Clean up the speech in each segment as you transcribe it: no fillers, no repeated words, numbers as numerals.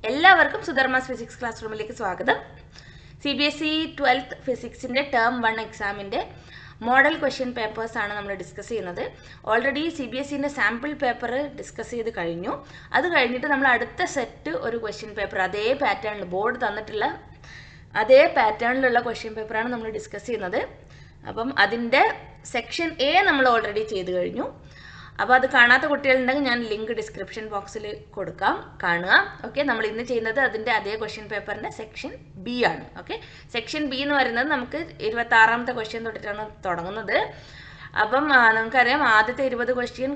എല്ലാവർക്കും സുധർമാസ് physics class റൂമിലേക്ക് സ്വാഗതം. CBSE 12th ഫിസിക്സിൻ്റെ ടേം 1 എക്സാമിൻ്റെ മോഡൽ ക്വസ്റ്റ്യൻ പേപ്പേഴ്സ് ആണ് നമ്മൾ ഡിസ്കസ് ചെയ്യുന്നത്. ഓൾറെഡി CBSEൻ്റെ സാമ്പിൾ പേപ്പർ ഡിസ്കസ് ചെയ്ത് കഴിഞ്ഞു. അത് കഴിഞ്ഞിട്ട് നമ്മൾ അടുത്ത സെറ്റ് ഒരു ക്വസ്റ്റ്യൻ പേപ്പർ അതേ പാറ്റേണിൽ ബോർഡ് തന്നിട്ടുള്ള അതേ പാറ്റേണിലുള്ള ക്വസ്റ്റ്യൻ പേപ്പറാണ് നമ്മൾ ഡിസ്കസ് ചെയ്യുന്നത്. അപ്പം അതിൻ്റെ സെക്ഷൻ A നമ്മൾ ഓൾറെഡി ചെയ്ത് കഴിഞ്ഞു. അപ്പോൾ അത് കാണാത്ത കുട്ടികളുണ്ടെങ്കിൽ ഞാൻ ലിങ്ക് ഡിസ്ക്രിപ്ഷൻ ബോക്സിൽ കൊടുക്കാം, കാണുക. ഓക്കെ, നമ്മൾ ഇന്ന് ചെയ്യുന്നത് അതിൻ്റെ അതേ ക്വസ്റ്റ്യൻ പേപ്പറിൻ്റെ സെക്ഷൻ B ആണ്. ഓക്കെ, സെക്ഷൻ B എന്ന് പറയുന്നത് നമുക്ക് 26ാമത്തെ ക്വസ്റ്റ്യൻ തൊട്ടിട്ടാണ് തുടങ്ങുന്നത്. അപ്പം നമുക്കറിയാം ആദ്യത്തെ 20 ക്വസ്റ്റ്യൻ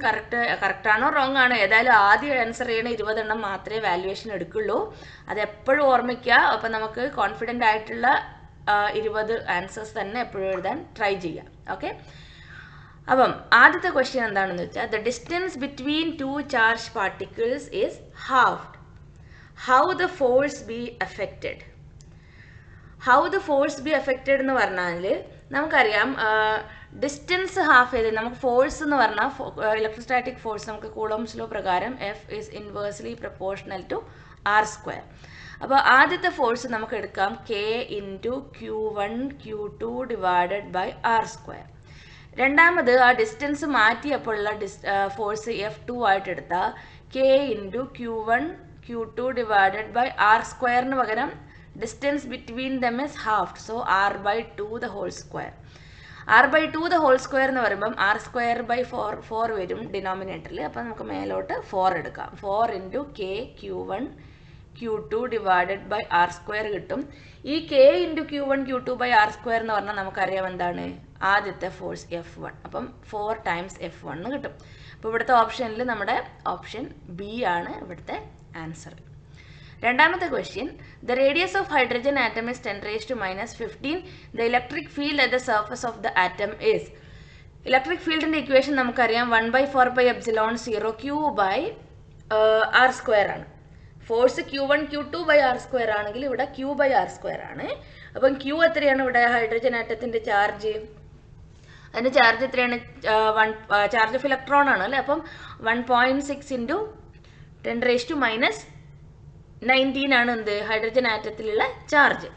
കറക്റ്റാണോ റോങ് ആണോ, ഏതായാലും ആദ്യം ആൻസർ ചെയ്യണ 20 എണ്ണം മാത്രമേ വാല്യുവേഷൻ എടുക്കുള്ളൂ. അതെപ്പോഴും ഓർമ്മിക്കുക. അപ്പം നമുക്ക് കോൺഫിഡൻ്റ് ആയിട്ടുള്ള 20 ആൻസേഴ്സ് തന്നെ എപ്പോഴും എഴുതാൻ ട്രൈ ചെയ്യാം. ഓക്കെ, അപ്പം ആദ്യത്തെ ക്വസ്റ്റ്യൻ എന്താണെന്ന് വെച്ചാൽ the distance between two charge particles is halved. How the force B affected. How the force B affected എന്ന് പറഞ്ഞാൽ നമുക്കറിയാം ഡിസ്റ്റൻസ് ഹാഫ് ചെയ്ത് നമുക്ക് ഫോഴ്സ് എന്ന് പറഞ്ഞാൽ ഇലക്ട്രോസ്റ്റാറ്റിക് ഫോഴ്സ് നമുക്ക് കൂളോംസ് ലോ പ്രകാരം F is inversely proportional to r². അപ്പോൾ ആദ്യത്തെ ഫോഴ്സ് നമുക്ക് എടുക്കാം K × Q1 Q2 divided by r². രണ്ടാമത് ആ ഡിസ്റ്റൻസ് മാറ്റിയപ്പോഴുള്ള ഫോഴ്സ് F2 ആയിട്ട് എടുത്താൽ K × Q1 Q2 divided by r²ന് പകരം distance between them is half, so r/2 the whole square. r/2 the whole square എന്ന് പറയുമ്പം r²/4 വരും ഡിനോമിനേറ്ററിൽ. അപ്പം നമുക്ക് മേലോട്ട് 4 എടുക്കാം. 4 × K Q1 Q2 divided by r² കിട്ടും. ഈ K × Q1 Q2 by r² എന്ന് പറഞ്ഞാൽ നമുക്കറിയാം എന്താണ് ആദ്യത്തെ ഫോഴ്സ് F1. അപ്പം 4 ടൈംസ് F1 എന്ന് കിട്ടും. അപ്പോൾ ഇവിടുത്തെ ഓപ്ഷനിൽ നമ്മുടെ ഓപ്ഷൻ B ആണ് ഇവിടുത്തെ ആൻസർ. രണ്ടാമത്തെ question the radius of hydrogen atom is 10⁻⁻15. The electric field at the surface of the atom is. Electric ഫീൽഡിൻ്റെ ഇക്വേഷൻ നമുക്കറിയാം 1/4πε0 Q/r² ആണ്. Force Q1 Q2 by r² ആണെങ്കിൽ ഇവിടെ Q/r² ആണ്. അപ്പം Q എത്രയാണ് ഇവിടെ ഹൈഡ്രജൻ ആറ്റത്തിൻ്റെ ചാർജ്? അതിൻ്റെ ചാർജ് എത്രയാണ്? ചാർജ് ഓഫ് ഇലക്ട്രോൺ ആണ് അല്ലേ. അപ്പം 1.6 × 10⁻⁻19 ആണ് എന്ത് ഹൈഡ്രജൻ ആറ്റത്തിലുള്ള ചാർജ്.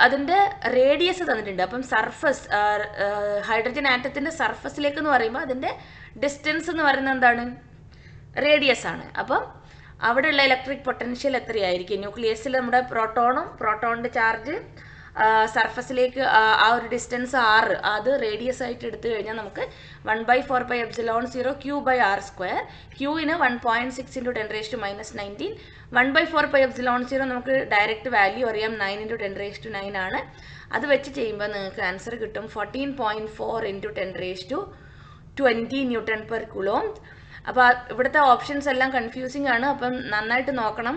അതിൻ്റെ റേഡിയസ് തന്നിട്ടുണ്ട്. അപ്പം സർഫസ് ഹൈഡ്രജൻ ആറ്റത്തിൻ്റെ സർഫസിലേക്ക് എന്ന് പറയുമ്പോൾ അതിൻ്റെ ഡിസ്റ്റൻസ് എന്ന് പറയുന്നത് എന്താണ്? റേഡിയസ് ആണ്. അപ്പം അവിടെയുള്ള ഇലക്ട്രിക് പൊട്ടൻഷ്യൽ എത്രയായിരിക്കും? ന്യൂക്ലിയസിൽ നമ്മുടെ പ്രോട്ടോണിൻ്റെ ചാർജ് സർഫസിലേക്ക് ആ ഒരു ഡിസ്റ്റൻസ് r, അത് റേഡിയസ് ആയിട്ട് എടുത്തു കഴിഞ്ഞാൽ നമുക്ക് 1/4πε0 Q/r². Qന് 1.6 × 10⁻⁻19. 1/4πε0 നമുക്ക് ഡയറക്റ്റ് വാല്യൂ അറിയാം 9 × 10⁻9 ആണ്. അത് വെച്ച് ചെയ്യുമ്പോൾ നിങ്ങൾക്ക് ആൻസർ കിട്ടും 14.4 × 10⁻20 N/Coulomb. അപ്പോൾ ഇവിടുത്തെ ഓപ്ഷൻസ് എല്ലാം കൺഫ്യൂസിങ് ആണ്. അപ്പം നന്നായിട്ട് നോക്കണം.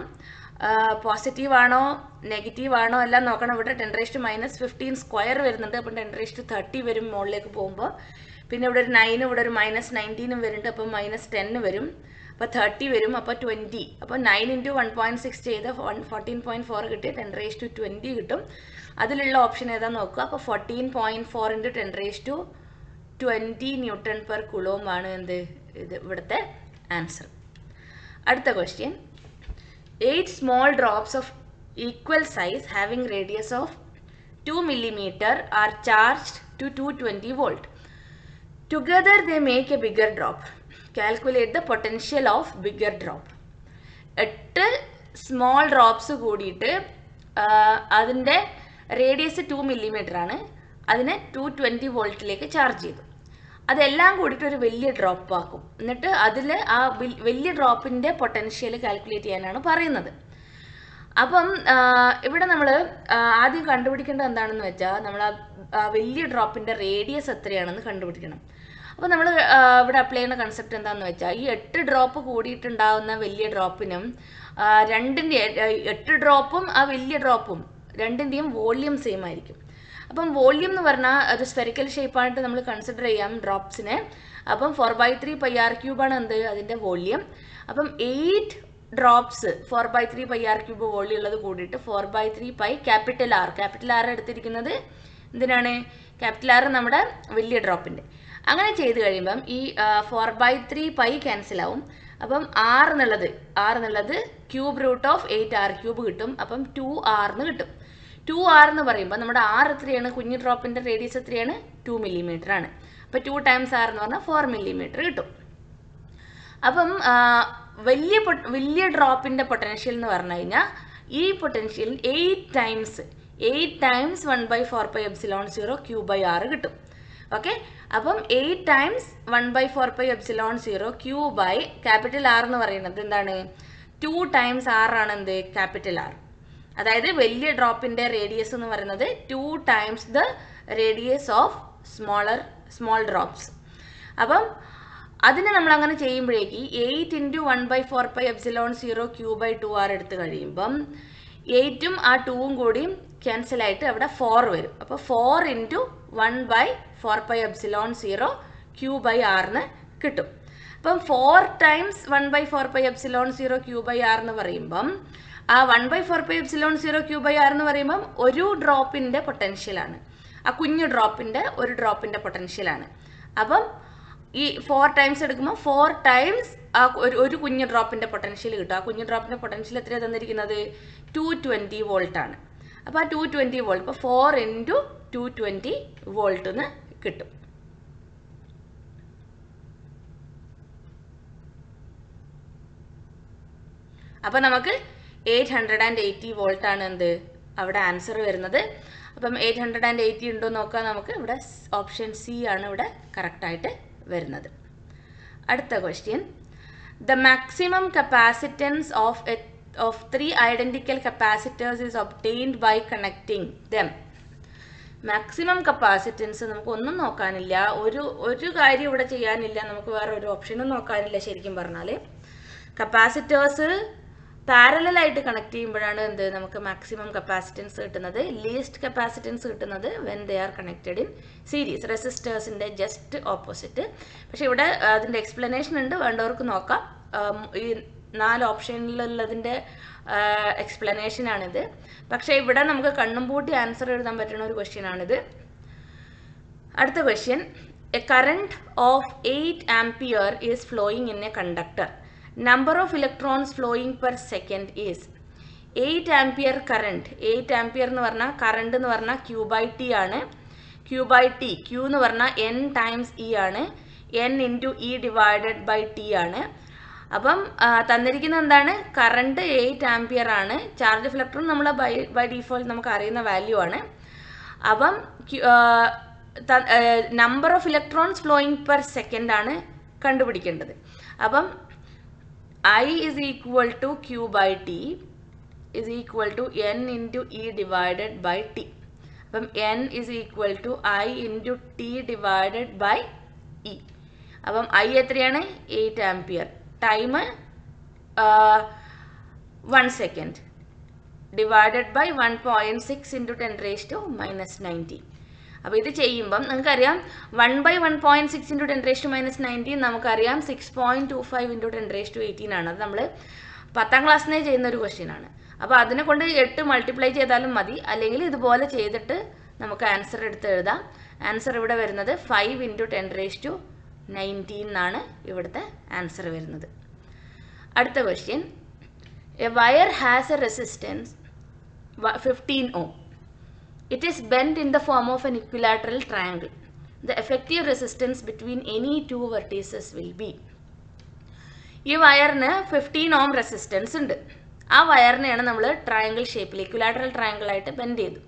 പോസിറ്റീവ് ആണോ നെഗറ്റീവ് ആണോ എല്ലാം നോക്കണം. ഇവിടെ 10⁻⁻15 സ്ക്വയർ വരുന്നുണ്ട്. അപ്പം 10⁻30 വരും മുകളിലേക്ക് പോകുമ്പോൾ. പിന്നെ ഇവിടെ ഒരു 9, ഇവിടെ ഒരു -19 വരുന്നുണ്ട്. അപ്പം -10 വരും. അപ്പോൾ 30 വരും. അപ്പോൾ 20. അപ്പോൾ 9 × 1.6 ചെയ്ത് 14.4 കിട്ടിയ 10⁻20 കിട്ടും. അതിലുള്ള ഓപ്ഷൻ ഏതാണെന്ന് നോക്കുക. അപ്പോൾ 14.4 × 10⁻20 N/Coulomb ആണ് എന്ത് ഇത് ഇവിടുത്തെ ആൻസർ. അടുത്ത question 8 small drops of equal size having radius of 2 mm are charged to 220 volt. Together they make a bigger drop. Calculate the potential of bigger drop. 8 small drops കൂടിയിട്ട് അതിൻ്റെ റേഡിയസ് 2 mm ആണ്. അതിനെ 220 വോൾട്ടിലേക്ക് charge ചെയ്തു. അതെല്ലാം കൂടിയിട്ട് ഒരു വലിയ drop ആക്കും. എന്നിട്ട് അതിൽ ആ വലിയ ഡ്രോപ്പിൻ്റെ പൊട്ടൻഷ്യൽ കാൽക്കുലേറ്റ് ചെയ്യാനാണ് പറയുന്നത്. അപ്പം ഇവിടെ നമ്മൾ ആദ്യം കണ്ടുപിടിക്കേണ്ടത് എന്താണെന്ന് വെച്ചാൽ നമ്മൾ ആ വലിയ ഡ്രോപ്പിൻ്റെ റേഡിയസ് എത്രയാണെന്ന് കണ്ടുപിടിക്കണം. അപ്പോൾ നമ്മൾ ഇവിടെ അപ്ലൈ ചെയ്യുന്ന കൺസെപ്റ്റ് എന്താണെന്ന് വെച്ചാൽ ഈ 8 ഡ്രോപ്പ് കൂടിയിട്ടുണ്ടാകുന്ന വലിയ ഡ്രോപ്പിനും 8 ഡ്രോപ്പും ആ വലിയ ഡ്രോപ്പും രണ്ടിൻ്റെയും വോള്യൂം സെയിം ആയിരിക്കും. അപ്പം വോള്യൂം എന്ന് പറഞ്ഞാൽ ഒരു സ്ഫെറിക്കൽ ഷേപ്പായിട്ട് നമ്മൾ കൺസിഡർ ചെയ്യാം ഡ്രോപ്സിനെ. അപ്പം 4/3πr³ ആണ് എന്ത് അതിൻ്റെ വോള്യൂം. അപ്പം 8 ഡ്രോപ്സ് 4/3πr³ വോള്യൂം ഉള്ളത് കൂടിയിട്ട് 4/3π ക്യാപിറ്റൽ R എടുത്തിരിക്കുന്നത് എന്തിനാണ്? ക്യാപിറ്റൽ R നമ്മുടെ വലിയ ഡ്രോപ്പിൻ്റെ. അങ്ങനെ ചെയ്ത് കഴിയുമ്പം ഈ 4/3π ക്യാൻസൽ ആവും. അപ്പം r എന്നുള്ളത് cube root of 8r cube കിട്ടും. അപ്പം 2r എന്ന് കിട്ടും. 2r എന്ന് പറയുമ്പോൾ നമ്മുടെ r എത്രയാണ്, കുഞ്ഞു ഡ്രോപ്പിൻ്റെ റേഡിയസ് എത്രയാണ്, 2 മില്ലിമീറ്റർ ആണ്. അപ്പോൾ 2 ടൈംസ് r എന്ന് പറഞ്ഞാൽ 4 മില്ലിമീറ്റർ കിട്ടും. അപ്പം വലിയ ഡ്രോപ്പിൻ്റെ പൊട്ടൻഷ്യൽ എന്ന് പറഞ്ഞു കഴിഞ്ഞാൽ ഈ പൊട്ടൻഷ്യൽ 8 ടൈംസ് 1/4πε0 q/r കിട്ടും. ഓക്കെ, അപ്പം 8 ടൈംസ് 1/4πε0 q/, ക്യാപിറ്റൽ R എന്ന് പറയുന്നത് എന്താണ്, 2 ടൈംസ് r ആണ് എന്ത്, ക്യാപിറ്റൽ R. അതായത് വലിയ ഡ്രോപ്പിൻ്റെ റേഡിയസ് എന്ന് പറയുന്നത് 2 times the radius of small drops. അപ്പം അതിനെ നമ്മൾ അങ്ങനെ ചെയ്യുമ്പോഴേക്ക് 8 × 1/4πε0 q/2r എടുത്ത് കഴിയുമ്പം 8ഉം ആ 2ഉം കൂടിയും ക്യാൻസൽ ആയിട്ട് അവിടെ 4 വരും. അപ്പോൾ 4 × 1/4πε0 q/r എന്ന് കിട്ടും. അപ്പം 4 ടൈംസ് 1/4πε0 q/r എന്ന് പറയുമ്പം ആ 1/4πε0 q/r എന്ന് പറയുമ്പം ഒരു ഡ്രോപ്പിൻ്റെ പൊട്ടൻഷ്യലാണ്, ആ കുഞ്ഞു ഡ്രോപ്പിൻ്റെ ഒരു ഡ്രോപ്പിൻ്റെ പൊട്ടൻഷ്യലാണ്. അപ്പം ഈ 4 ടൈംസ് എടുക്കുമ്പോൾ 4 ടൈംസ് ആ ഒരു കുഞ്ഞു ഡ്രോപ്പിൻ്റെ പൊട്ടൻഷ്യൽ കിട്ടും. ആ കുഞ്ഞു ഡ്രോപ്പിൻ്റെ പൊട്ടൻഷ്യൽ എത്രയാണ് തന്നിരിക്കുന്നത്, 220 വോൾട്ട് ആണ്. അപ്പോൾ ആ 220 വോൾട്ട്, ഇപ്പോൾ 4 × 220 വോൾട്ട് എന്ന് കിട്ടും. അപ്പം നമുക്ക് 880 വോൾട്ട് ആണ് എന്ത് അവിടെ ആൻസർ വരുന്നത്. അപ്പം 880 ഉണ്ടോ നോക്കാം നമുക്ക്. ഇവിടെ ഓപ്ഷൻ സി ആണ് ഇവിടെ കറക്റ്റായിട്ട് വരുന്നത്. അടുത്ത question, the maximum capacitance of 3 identical capacitors is obtained by connecting them. Maximum capacitance നമുക്ക് ഒന്നും നോക്കാനില്ല, ഒരു കാര്യം ഇവിടെ ചെയ്യാനില്ല, നമുക്ക് വേറെ ഒരു ഓപ്ഷനും നോക്കാനില്ല. ശരിക്കും പറഞ്ഞാൽ കപ്പാസിറ്റേഴ്സ് പാരലായിട്ട് കണക്ട് ചെയ്യുമ്പോഴാണ് എന്ത് നമുക്ക് മാക്സിമം കപ്പാസിറ്റൻസ് കിട്ടുന്നത്. ലീസ്റ്റ് കപ്പാസിറ്റൻസ് കിട്ടുന്നത് when they are connected in series, റെസിസ്റ്റേഴ്സിൻ്റെ ജസ്റ്റ് ഓപ്പോസിറ്റ്. പക്ഷെ ഇവിടെ അതിൻ്റെ എക്സ്പ്ലനേഷൻ ഉണ്ട്, വേണ്ടവർക്ക് നോക്കാം. ഈ 4 ഓപ്ഷനിലുള്ളതിൻ്റെ എക്സ്പ്ലനേഷനാണിത്. പക്ഷേ ഇവിടെ നമുക്ക് കണ്ണും പൂട്ടി ആൻസർ എഴുതാൻ പറ്റുന്ന ഒരു ക്വസ്റ്റ്യൻ ആണിത്. അടുത്ത question, A current of 8 ampere is flowing in A conductor. Number of electrons flowing per second is 8 ampere current. 8 ampere എന്ന് പറഞ്ഞാൽ കറണ്ട് എന്ന് പറഞ്ഞാൽ q/t ആണ്. q/t, q എന്ന് പറഞ്ഞാൽ n ടൈംസ് e ആണ്, n × e divided by t ആണ്. അപ്പം തന്നിരിക്കുന്നത് എന്താണ്, കറണ്ട് 8 ആംപിയർ ആണ്. ചാർജ് ഇലക്ട്രോൺ നമ്മൾ ബൈ ഡിഫോൾട്ട് നമുക്ക് അറിയുന്ന വാല്യൂ ആണ്. അപ്പം number of electrons flowing per second ആണ് കണ്ടുപിടിക്കേണ്ടത്. അപ്പം I is equal to q/t is equal to n × e divided by t. അപ്പം n is equal to I × t divided by e. അപ്പം I എത്രയാണ്, 8 ampere, time 1 second, divided by 1.6 × 10⁻⁻90. അപ്പോൾ ഇത് ചെയ്യുമ്പം നിങ്ങൾക്കറിയാം 1/1.6 × 10⁻⁻90 നമുക്കറിയാം 6.25 × 10⁻18 ആണ്. അത് നമ്മൾ 10ാം ക്ലാസ്സിനെ ചെയ്യുന്ന ഒരു ക്വസ്റ്റ്യൻ ആണ്. അപ്പോൾ അതിനെ കൊണ്ട് 8 മൾട്ടിപ്ലൈ ചെയ്താലും മതി, അല്ലെങ്കിൽ ഇതുപോലെ ചെയ്തിട്ട് നമുക്ക് ആൻസർ എടുത്ത് എഴുതാം. ആൻസർ ഇവിടെ വരുന്നത് 5 × 10⁻19 എന്നാണ് ഇവിടുത്തെ ആൻസർ വരുന്നത്. അടുത്ത question, A wire has A resistance 15 ohm. It is bent in the form of an equilateral triangle. The effective resistance between any two vertices will be. ഈ വയറിന് 15 ohm റെസിസ്റ്റൻസ് ഉണ്ട്. ആ വയറിനെയാണ് നമ്മൾ ട്രയാങ്കിൾ ഷേപ്പിൽ ഇക്വിലാറ്ററൽ ട്രയാങ്കിൾ ആയിട്ട് bend ചെയ്തു.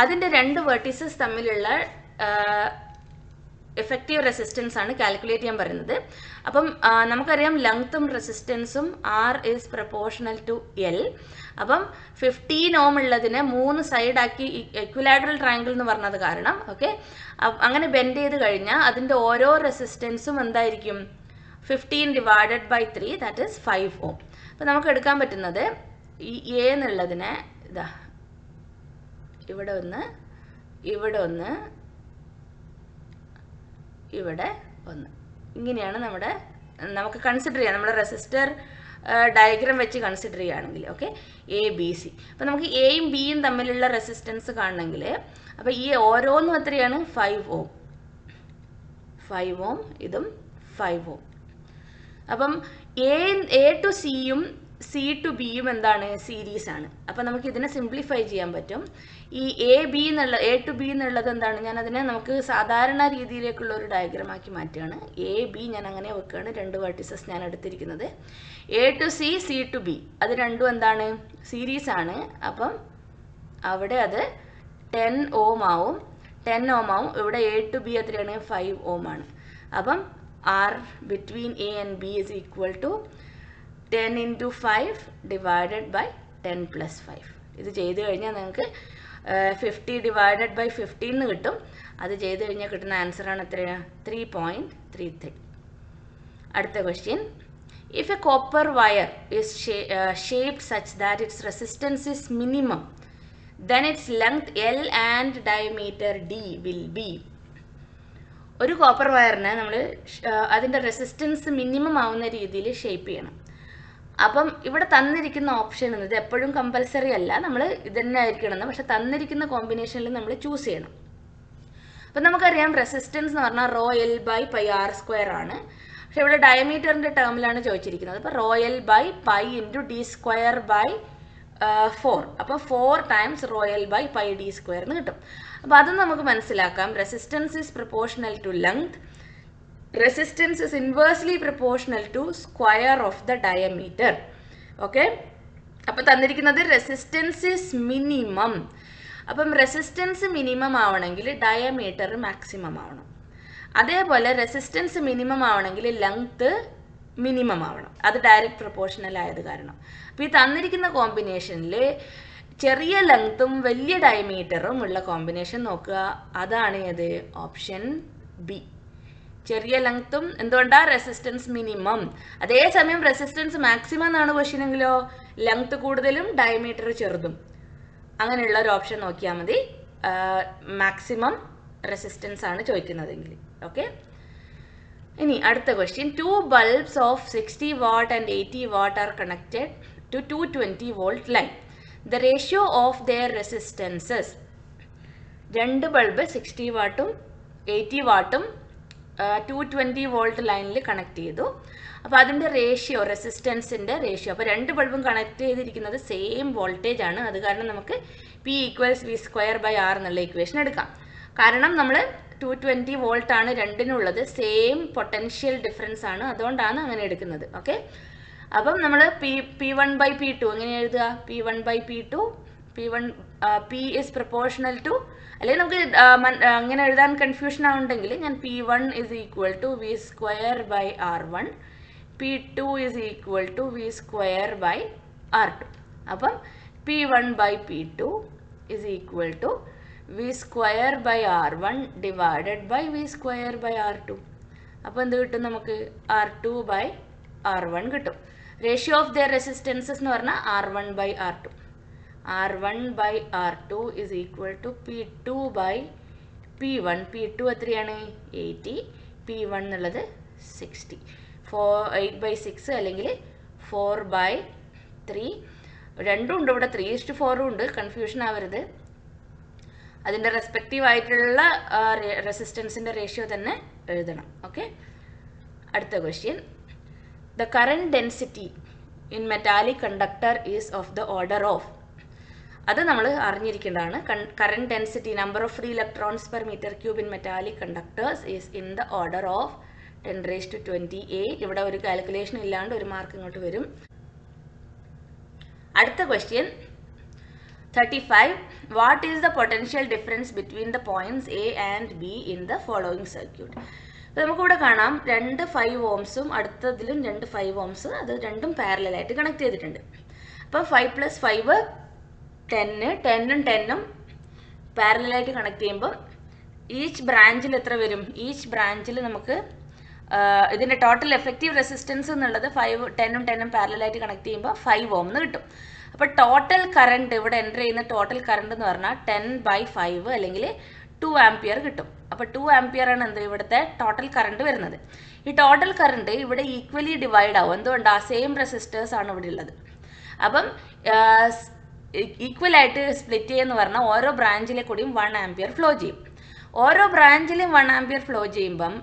അതിൻ്റെ 2 vertices തമ്മിലുള്ള എഫക്റ്റീവ് റെസിസ്റ്റൻസ് ആണ് കാൽക്കുലേറ്റ് ചെയ്യാൻ പറയുന്നത്. അപ്പം നമുക്കറിയാം ലെങ്ത്തും റെസിസ്റ്റൻസും R is proportional to L. അപ്പം 15 ohm ഉള്ളതിനെ 3 സൈഡാക്കി ഇക്വിലാറ്ററൽ ട്രയാങ്കിൾ എന്ന് പറഞ്ഞത് കാരണം ഓക്കെ അങ്ങനെ ബെൻഡ് ചെയ്ത് കഴിഞ്ഞാൽ അതിൻ്റെ ഓരോ റെസിസ്റ്റൻസും എന്തായിരിക്കും 15 divided by 3 that is 5 ohm. അപ്പം നമുക്ക് എടുക്കാൻ പറ്റുന്നത് ഈ എ എന്നുള്ളതിനെ ഇതാ ഇവിടെ ഒന്ന് ഇവിടെ ഒന്ന് ഇവിടെ ഒന്ന് ഇങ്ങനെയാണ് നമുക്ക് കൺസിഡർ ചെയ്യാം. നമ്മുടെ റെസിസ്റ്റർ ഡയഗ്രാം വെച്ച് കൺസിഡർ ചെയ്യുകയാണെങ്കിൽ ഓക്കെ എ ബി സി. അപ്പോൾ നമുക്ക് എയും ബിയും തമ്മിലുള്ള റെസിസ്റ്റൻസ് കാണണമെങ്കിൽ അപ്പോൾ ഈ ഓരോന്നും എത്രയാണ് 5 ohm, ഇതും 5 ohm. അപ്പം എ ടു സിയും സി ടു ബിയും എന്താണ് സീരീസ് ആണ്. അപ്പം നമുക്ക് ഇതിനെ സിംപ്ലിഫൈ ചെയ്യാൻ പറ്റും. ഈ എ ടു ബി എന്നുള്ളത് എന്താണ്, ഞാൻ അതിനെ നമുക്ക് സാധാരണ രീതിയിലേക്കുള്ള ഒരു ഡയഗ്രാം ആക്കി മാറ്റുകയാണ്. എ ബി ഞാൻ അങ്ങനെ വെക്കുകയാണ്. 2 വെർട്ടിസസ് ഞാൻ എടുത്തിരിക്കുന്നത്. A to C, C to B, അത് രണ്ടും എന്താണ് സീരീസ് ആണ്. അപ്പം അവിടെ അത് 10 ഓം ആവും. 10 ഓം ആവും. ഇവിടെ എ ടു ബി എത്രയാണ് 5 ഓം ആണ്. അപ്പം R between A and B is equal to 10 into 5 divided by 10 plus 5. ഇത് ചെയ്ത് കഴിഞ്ഞാൽ നിങ്ങൾക്ക് 50 divided by 15 എന്ന് കിട്ടും. അത് ചെയ്ത് കഴിഞ്ഞാൽ കിട്ടുന്ന ആൻസറാണ് എത്രയാണ് 3.33. അടുത്ത question. If a copper wire is shaped such that its resistance is minimum, then its length L and diameter D will be. ഒരു കോപ്പർ വയറിനെ നമ്മൾ അതിൻ്റെ റെസിസ്റ്റൻസ് മിനിമം ആവുന്ന രീതിയിൽ ഷേപ്പ് ചെയ്യണം. അപ്പം ഇവിടെ തന്നിരിക്കുന്ന ഓപ്ഷൻ എന്നത് എപ്പോഴും കമ്പൽസറി അല്ല, നമ്മൾ ഇതന്നെ ആയിരിക്കണം. പക്ഷെ തന്നിരിക്കുന്ന കോമ്പിനേഷനിൽ നമ്മൾ ചൂസ് ചെയ്യണം. അപ്പം നമുക്കറിയാം റെസിസ്റ്റൻസ് എന്ന് പറഞ്ഞാൽ rho L by pi R square ആണ്. പക്ഷെ ഇവിടെ ഡയമീറ്ററിൻ്റെ ടേമിലാണ് ചോദിച്ചിരിക്കുന്നത്. അപ്പോൾ rho L by pi into D square by 4. അപ്പോൾ 4 times rho L by pi D square എന്ന് കിട്ടും. അപ്പോൾ അത് നമുക്ക് മനസ്സിലാക്കാം. Resistance is proportional to length. Resistance is inversely proportional to square of the diameter. Okay, അപ്പോൾ തന്നിരിക്കുന്നത് റെസിസ്റ്റൻസ് ഈസ് മിനിമം. അപ്പം റെസിസ്റ്റൻസ് മിനിമം ആവണമെങ്കിൽ ഡയമീറ്റർ മാക്സിമം ആവണം. അതേപോലെ റെസിസ്റ്റൻസ് മിനിമം ആവണമെങ്കിൽ ലെങ്ത് മിനിമം ആവണം. അത് ഡയറക്റ്റ് പ്രൊപ്പോർഷണൽ ആയത് കാരണം. അപ്പോൾ ഈ തന്നിരിക്കുന്ന കോമ്പിനേഷനിൽ ചെറിയ ലെങ്ത്തും വലിയ ഡയമീറ്ററും ഉള്ള കോമ്പിനേഷൻ നോക്കുക. അതാണ് ഏത് ഓപ്ഷൻ ബി. ചെറിയ ലെങ്ത്തും എന്തുകൊണ്ടാണ് റെസിസ്റ്റൻസ് മിനിമം. അതേസമയം റെസിസ്റ്റൻസ് മാക്സിമം എന്നാണ് ക്വസ്റ്റ്യനെങ്കിലോ ലെങ്ത് കൂടുതലും ഡയമീറ്റർ ചെറുതും. അങ്ങനെയുള്ള ഒരു ഓപ്ഷൻ നോക്കിയാൽ മതി. മാക്സിമം റെസിസ്റ്റൻസ് ആണ് ചോദിക്കുന്നതെങ്കിൽ. ഓക്കെ, ഇനി അടുത്ത question. 2 bulbs of 60 watt and 80 watt are connected to 220 volt line. The ratio of their resistances. 2 bulb 60 വാട്ടും 80 വാട്ടും 220 volt ലൈനിൽ കണക്ട് ചെയ്തു. അപ്പോൾ അതിൻ്റെ റേഷ്യോ, റെസിസ്റ്റൻസിൻ്റെ റേഷ്യോ. അപ്പോൾ 2 ബൾബും കണക്ട് ചെയ്തിരിക്കുന്നത് സെയിം വോൾട്ടേജ് ആണ്. അത് കാരണം നമുക്ക് P = V²/R എന്നുള്ള ഇക്വേഷൻ എടുക്കാം. കാരണം നമ്മൾ 220 വോൾട്ട് ആണ് രണ്ടിനുള്ളത്. സെയിം പൊട്ടൻഷ്യൽ ഡിഫറൻസ് ആണ്, അതുകൊണ്ടാണ് അങ്ങനെ എടുക്കുന്നത്. ഓക്കെ, അപ്പം നമ്മൾ P1/P2 എങ്ങനെ എഴുതുക? P1/P2, P is proportional to, അല്ലെങ്കിൽ നമുക്ക് അങ്ങനെ എഴുതാൻ കൺഫ്യൂഷൻ ആവുന്നുണ്ടെങ്കിൽ ഞാൻ P1 is equal to V²/R1, P2 is equal to V²/R2. അപ്പം P1/P2 is equal to V²/R1 divided by V²/R2. അപ്പോൾ എന്ത് കിട്ടും നമുക്ക്? R2/R1 കിട്ടും. റേഷ്യോ ഓഫ് ദെയർ റെസിസ്റ്റൻസസ് എന്ന് പറഞ്ഞാൽ R1/R2. R1/R2 is equal to P2/P1. P2 എത്രയാണ്? 80. P1 എന്നുള്ളത് 60. 8/6 അല്ലെങ്കിൽ 4/3. രണ്ടും ഉണ്ട് ഇവിടെ. 3:4 ഉണ്ട്. കൺഫ്യൂഷൻ ആവരുത്. അതിൻ്റെ റെസ്പെക്റ്റീവ് ആയിട്ടുള്ള റെസിസ്റ്റൻസിൻ്റെ റേഷ്യോ തന്നെ എഴുതണം. ഓക്കെ, അടുത്ത question. The current density in metallic conductor is of the order of. അത് നമ്മൾ അറിഞ്ഞിരിക്കേണ്ടതാണ്. Current density, number of free electrons per metre cube in metallic conductors is in the order of 10⁻²8. ഇവിടെ ഒരു calculation ഇല്ലാണ്ട് ഒരു mark ഇങ്ങോട്ട് വരും. അടുത്ത question 35. What is the potential difference between the points A and B in the following circuit? അപ്പോൾ നമുക്കിവിടെ കാണാം 2 5 ohmസും അടുത്തതിലും 2 5 ohms. അത് രണ്ടും പാരലലായിട്ട് കണക്ട് ചെയ്തിട്ടുണ്ട്. അപ്പോൾ 5 + 5 10, 10ഉം 10ഉം പാരലലായിട്ട് കണക്ട് ചെയ്യുമ്പോൾ ഈച്ച് ബ്രാഞ്ചിൽ എത്ര വരും? ഈച്ച് ബ്രാഞ്ചിൽ നമുക്ക് ഇതിൻ്റെ ടോട്ടൽ എഫക്റ്റീവ് റെസിസ്റ്റൻസ് എന്നുള്ളത് 10ഉം 10ഉം പാരലലായിട്ട് കണക്ട് ചെയ്യുമ്പോൾ 5 ohm എന്ന് കിട്ടും. അപ്പോൾ ടോട്ടൽ കറണ്ട്, ഇവിടെ എൻ്റർ ചെയ്യുന്ന ടോട്ടൽ കറണ്ട് എന്ന് പറഞ്ഞാൽ 10/5 അല്ലെങ്കിൽ 2 ആംപിയർ കിട്ടും. അപ്പോൾ 2 ആംപിയർ ആണ് എന്ത് ഇവിടുത്തെ ടോട്ടൽ കറണ്ട് വരുന്നത്. ഈ ടോട്ടൽ കറണ്ട് ഇവിടെ ഈക്വലി ഡിവൈഡ് ആവും. എന്തുകൊണ്ടാണ്? സെയിം റെസിസ്റ്റേഴ്സ് ആണ് ഇവിടെ ഉള്ളത്. അപ്പം ഈക്വലായിട്ട് സ്പ്ലിറ്റ് ചെയ്യുമെന്ന് പറഞ്ഞാൽ ഓരോ ബ്രാഞ്ചിലെ കൂടിയും 1 ആംപിയർ ഫ്ലോ ചെയ്യും. ഓരോ ബ്രാഞ്ചിലും 1 ആംപിയർ ഫ്ലോ ചെയ്യുമ്പം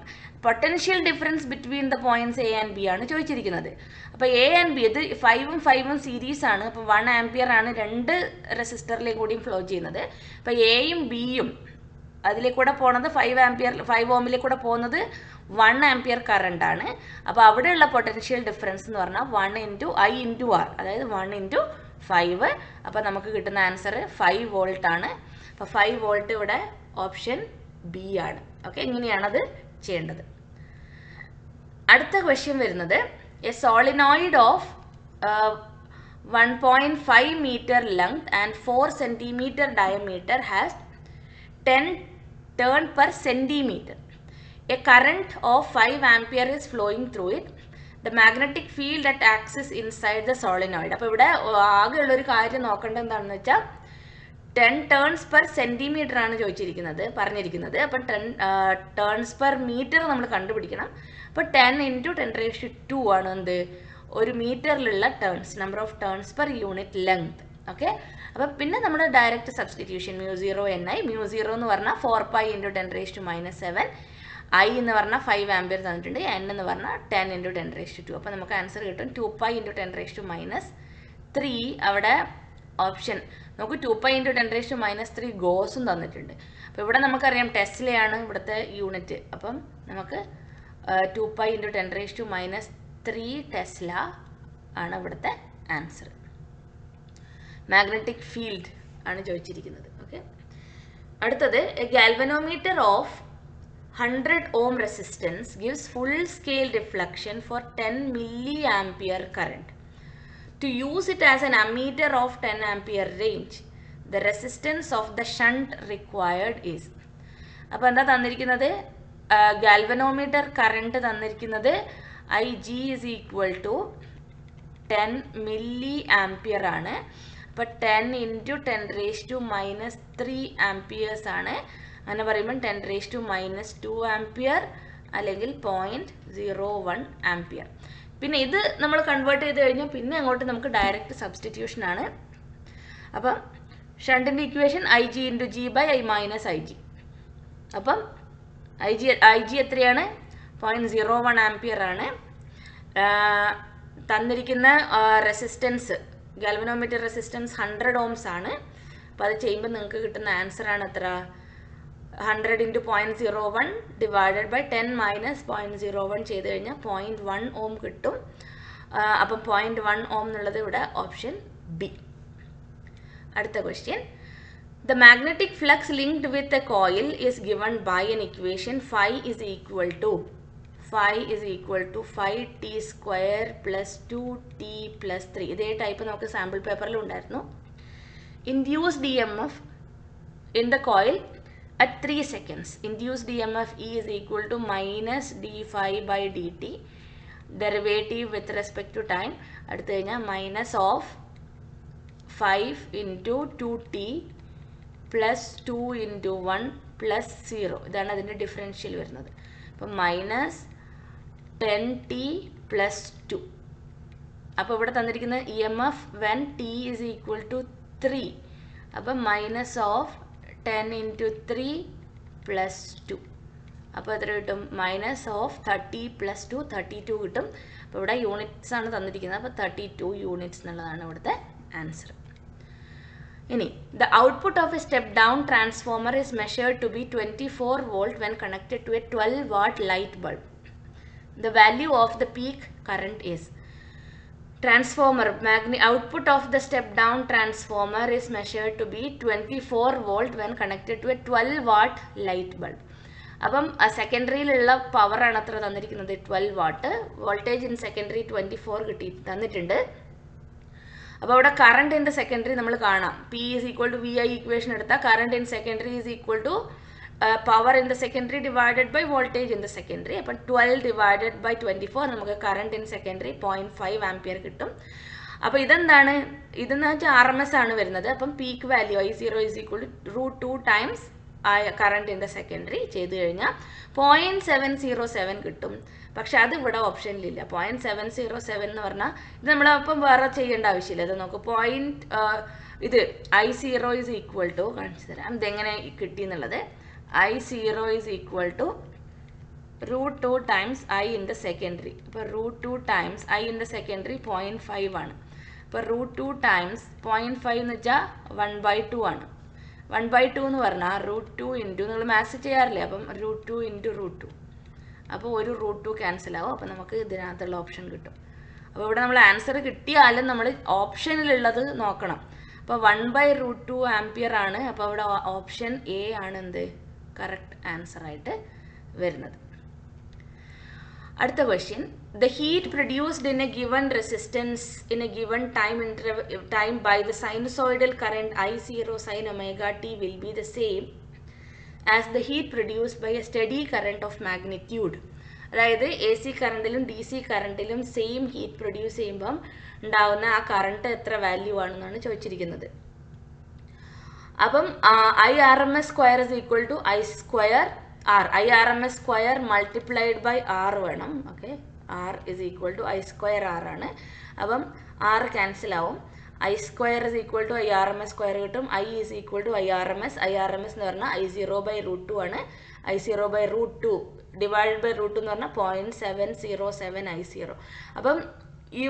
potential difference between the points A and B ആണ് ചോദിച്ചിരിക്കുന്നത്. അപ്പോൾ എ ആൻഡ് ബി ഇത് 5ഉം 5ഉം സീരീസ് ആണ്. അപ്പോൾ 1 ആംപിയർ ആണ് രണ്ട് റെസിസ്റ്ററിലേക്ക് കൂടിയും ഫ്ലോ ചെയ്യുന്നത്. അപ്പോൾ എയും ബിയും അതിലേക്കൂടെ പോണത് 5 ആംപിയർ 5 ഓമിലേക്കൂടെ പോകുന്നത് 1 ആംപിയർ കറണ്ട് ആണ്. അപ്പോൾ അവിടെയുള്ള പൊട്ടൻഷ്യൽ ഡിഫറൻസ് എന്ന് പറഞ്ഞാൽ 1 × I × R, അതായത് 1 × 5. അപ്പോൾ നമുക്ക് കിട്ടുന്ന ആൻസർ 5 വോൾട്ട് ആണ്. അപ്പോൾ 5 വോൾട്ട് ഇവിടെ ഓപ്ഷൻ ബി ആണ്. ഓക്കെ, ഇങ്ങനെയാണത് ചെയ്യേണ്ടത്. അടുത്ത ക്വസ്റ്റ്യൻ വരുന്നത് A solenoid of 1.5 meter length and 4 centimeter diameter has 10 turn per centimeter. A current of 5 ampere is flowing through it. The magnetic field that acts inside the solenoid. അപ്പോൾ ഇവിടെ ആകെയുള്ളൊരു കാര്യം നോക്കേണ്ടത് എന്താണെന്ന് വെച്ചാൽ 10 ടേൺസ് പെർ സെൻറ്റിമീറ്റർ ആണ് പറഞ്ഞിരിക്കുന്നത്. അപ്പം 10 turns per metre നമ്മൾ കണ്ടുപിടിക്കണം. അപ്പോൾ 10 × 10⁻²2 ആണ് എന്ത്, ഒരു മീറ്ററിലുള്ള turns, number of turns per unit length. Okay, അപ്പം പിന്നെ നമ്മൾ ഡയറക്റ്റ് സബ്സ്റ്റിറ്റ്യൂഷൻ μ0 ni, μ0 എന്ന് പറഞ്ഞാൽ 4π × 10⁻⁻7, I എന്ന് പറഞ്ഞാൽ 5 ആംപിയർ തന്നിട്ടുണ്ട്, n എന്ന് പറഞ്ഞാൽ 10 × 10⁻²2. അപ്പോൾ നമുക്ക് ആൻസർ കിട്ടും 2π × 10⁻³ അവിടെ ഓപ്ഷൻ നമുക്ക് 2π × 10⁻³ ഗോസും തന്നിട്ടുണ്ട്. അപ്പോൾ ഇവിടെ നമുക്കറിയാം ടെസ്ലയാണ് ഇവിടുത്തെ യൂണിറ്റ്. അപ്പം നമുക്ക് 2π × 10⁻³ ടെസ്ല ആണ് ഇവിടുത്തെ ആൻസർ. മാഗ്നറ്റിക് ഫീൽഡ് ആണ് ചോദിച്ചിരിക്കുന്നത്. ഓക്കെ, അടുത്തത് A galvanometer of 100 ohm resistance gives full scale deflection for 10 milliampere current. To use it as an ammeter of 10 ampere range, the resistance of the shunt required is. അപ്പോൾ എന്താ തന്നിരിക്കുന്നത്, galvanometer current തന്നിരിക്കുന്നത് IG = 10 milliampere ആണ്. അപ്പോൾ 10 × 10⁻³ amperes ആണ്. അങ്ങനെ പറയുമ്പോൾ 10⁻² ampere അല്ലെങ്കിൽ 0.01 ആംപിയർ. പിന്നെ ഇത് നമ്മൾ കൺവേർട്ട് ചെയ്ത് കഴിഞ്ഞാൽ പിന്നെ അങ്ങോട്ട് നമുക്ക് ഡയറക്റ്റ് സബ്സ്റ്റിറ്റ്യൂഷൻ ആണ്. അപ്പം ഷണ്ടിൻ്റെ ഇക്വേഷൻ IG × G/I - IG. അപ്പം IG എത്രയാണ്, 0.01 ആംപിയർ ആണ്. തന്നിരിക്കുന്ന റെസിസ്റ്റൻസ് ഗാൽവനോമീറ്റർ റെസിസ്റ്റൻസ് 100 ohms ആണ്. അപ്പോൾ അത് ചെയ്യുമ്പോൾ നിങ്ങൾക്ക് കിട്ടുന്ന ആൻസർ ആണ് എത്ര, 100 × 0.01 ഡിവൈഡഡ് ബൈ 10 - 0.01 ചെയ്ത് കഴിഞ്ഞാൽ 0.1 ohm കിട്ടും. അപ്പം 0.1 ohm എന്നുള്ളത് ഇവിടെ ഓപ്ഷൻ ബി. അടുത്ത question, the magnetic flux linked with a coil is given by an equation phi is equal to 5t² + 2t + 3. ഇതേ ടൈപ്പ് നമുക്ക് സാമ്പിൾ പേപ്പറിൽ ഉണ്ടായിരുന്നു. Induced EMF in the coil at 3 seconds. Induced EMF E is equal to -d∅/dt. Derivative with respect to time. അടുത്ത കഴിഞ്ഞാൽ -5 × 2t + 2 × 1 + 0. ഇതാണ് അതിൻ്റെ differential വരുന്നത്. അപ്പം -10t + 2. അപ്പോൾ ഇവിടെ തന്നിരിക്കുന്ന EMF when t is equal to 3. അപ്പം -10 × 3 + 2. അപ്പോൾ എത്ര കിട്ടും, -30 + 2 32 കിട്ടും. അപ്പോൾ ഇവിടെ യൂണിറ്റ്സ് ആണ് തന്നിരിക്കുന്നത്. അപ്പോൾ 32 യൂണിറ്റ്സ് എന്നുള്ളതാണ് ഇവിടുത്തെ ആൻസർ. ഇനി the output of a step down transformer is measured to be 24 volt when connected to a 12 watt light bulb. The value of the peak current is. Transformer output of the step down transformer is measured to be 24 volt when connected to a 12 watt light bulb. അപ്പം സെക്കൻഡറിയിലുള്ള power ആണ് അത്ര തന്നിരിക്കുന്നത് 12 what. Voltage in secondary 24 തന്നിട്ടുണ്ട്. അപ്പോൾ അവിടെ current in the secondary നമ്മൾ കാണാം. P = VI equation എടുത്താൽ current in secondary = power in the secondary divided by voltage in the secondary. അപ്പം 12 ഡിവൈഡഡ് ബൈ 24 നമുക്ക് കറണ്ട് ഇൻ സെക്കൻഡറി 0.5 ആംപിയർ കിട്ടും. അപ്പോൾ ഇതെന്താണ്, ഇതെന്ന് വെച്ചാൽ RMS ആണ് വരുന്നത്. അപ്പം peak value I0 = √2 times current in the secondary ചെയ്ത് കഴിഞ്ഞാൽ 0.707 കിട്ടും. പക്ഷെ അത് ഇവിടെ ഓപ്ഷനിലില്ല. 0.707 എന്ന് പറഞ്ഞാൽ ഇത് നമ്മളപ്പം വേറെ ചെയ്യേണ്ട ആവശ്യമില്ല. ഇത് നോക്ക് ഇത് I0 = കാണിച്ചു തരാം ഇതെങ്ങനെ കിട്ടി എന്നുള്ളത്. I0 = root 2 times I in the secondary. അപ്പോൾ root 2 times I in the secondary 0.5 ആണ്. അപ്പോൾ റൂട്ട് 2 ടൈംസ് 0.5 എന്ന് വെച്ചാൽ 1/2 ആണ്. 1/2 എന്ന് പറഞ്ഞാൽ റൂട്ട് 2 ഇൻറ്റു നിങ്ങൾ മാത്സ് ചെയ്യാറില്ലേ, അപ്പം റൂട്ട് 2 ഇൻറ്റു റൂട്ട് 2. അപ്പോൾ ഒരു റൂട്ട് 2 ക്യാൻസൽ ആവും. അപ്പോൾ നമുക്ക് ഇതിനകത്തുള്ള ഓപ്ഷൻ കിട്ടും. അപ്പോൾ ഇവിടെ നമ്മൾ ആൻസർ കിട്ടിയാലും നമ്മൾ ഓപ്ഷനിലുള്ളത് നോക്കണം. അപ്പോൾ 1/√2 ആംപിയർ ആണ്. അപ്പോൾ അവിടെ ഓപ്ഷൻ എ ആണ് എന്ത് കറക്റ്റ് ആൻസർ ആയിട്ട് വരുന്നത്. അടുത്ത question, the heat produced in a given resistance in a given time by the sinusoidal current I0 sin omega t will be the same as the heat produced by a steady current of magnitude. അതായത് A C കറണ്ടിലും D C കറണ്ടിലും same heat produce ചെയ്യുമ്പം ഉണ്ടാവുന്ന ആ current എത്ര value ആണെന്നാണ് ചോദിച്ചിരിക്കുന്നത്. അപ്പം IRMS square is equal to I square R. IRMS square multiplied by R വേണം. Okay, R is equal to I square R ആണ്. അപ്പം ആർ ക്യാൻസൽ ആവും. I square is equal to IRMS square കിട്ടും. I is equal to IRMS. IRMS എന്ന് പറഞ്ഞാൽ I0/√2 ആണ്. I0/√2 divide by root എന്ന് പറഞ്ഞാൽ 0.707 I0. അപ്പം ഈ